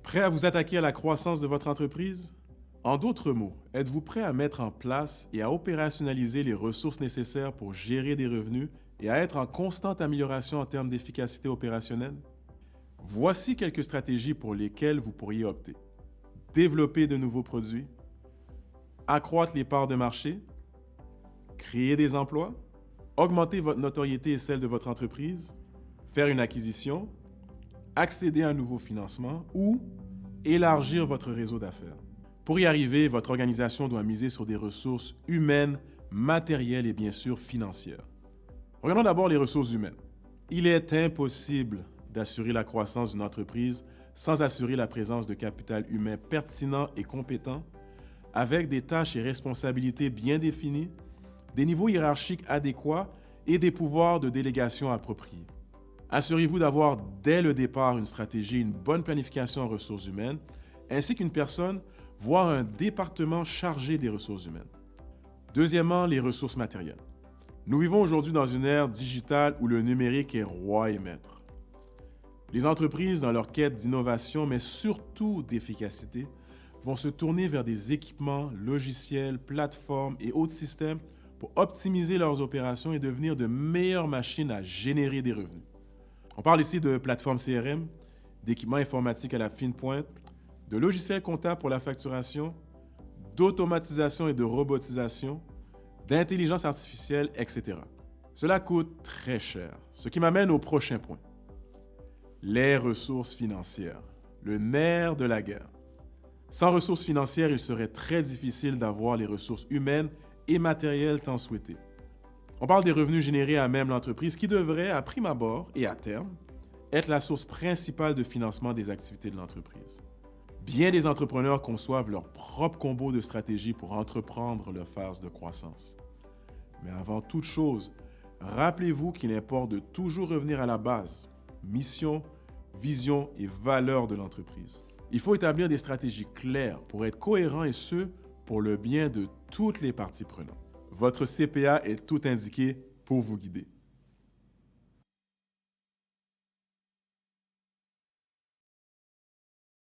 Prêt à vous attaquer à la croissance de votre entreprise? En d'autres mots, êtes-vous prêt à mettre en place et à opérationnaliser les ressources nécessaires pour gérer des revenus et à être en constante amélioration en termes d'efficacité opérationnelle? Voici quelques stratégies pour lesquelles vous pourriez opter. Développer de nouveaux produits, accroître les parts de marché, créer des emplois, augmenter votre notoriété et celle de votre entreprise, faire une acquisition, accéder à un nouveau financement ou élargir votre réseau d'affaires. Pour y arriver, votre organisation doit miser sur des ressources humaines, matérielles et bien sûr financières. Regardons d'abord les ressources humaines. Il est impossible d'assurer la croissance d'une entreprise sans assurer la présence de capital humain pertinent et compétent, avec des tâches et responsabilités bien définies, des niveaux hiérarchiques adéquats et des pouvoirs de délégation appropriés. Assurez-vous d'avoir dès le départ une stratégie, une bonne planification en ressources humaines, ainsi qu'une personne, voire un département chargé des ressources humaines. Deuxièmement, les ressources matérielles. Nous vivons aujourd'hui dans une ère digitale où le numérique est roi et maître. Les entreprises, dans leur quête d'innovation, mais surtout d'efficacité, vont se tourner vers des équipements, logiciels, plateformes et autres systèmes pour optimiser leurs opérations et devenir de meilleures machines à générer des revenus. On parle ici de plateformes CRM, d'équipements informatiques à la fine pointe, de logiciels comptables pour la facturation, d'automatisation et de robotisation, d'intelligence artificielle, etc. Cela coûte très cher, ce qui m'amène au prochain point. Les ressources financières, le nerf de la guerre. Sans ressources financières, il serait très difficile d'avoir les ressources humaines et matérielles tant souhaitées. On parle des revenus générés à même l'entreprise qui devrait, à prime abord et à terme, être la source principale de financement des activités de l'entreprise. Bien des entrepreneurs conçoivent leur propre combo de stratégies pour entreprendre leur phase de croissance. Mais avant toute chose, rappelez-vous qu'il importe de toujours revenir à la base, mission, vision et valeur de l'entreprise. Il faut établir des stratégies claires pour être cohérent et ce, pour le bien de toutes les parties prenantes. Votre CPA est tout indiqué pour vous guider.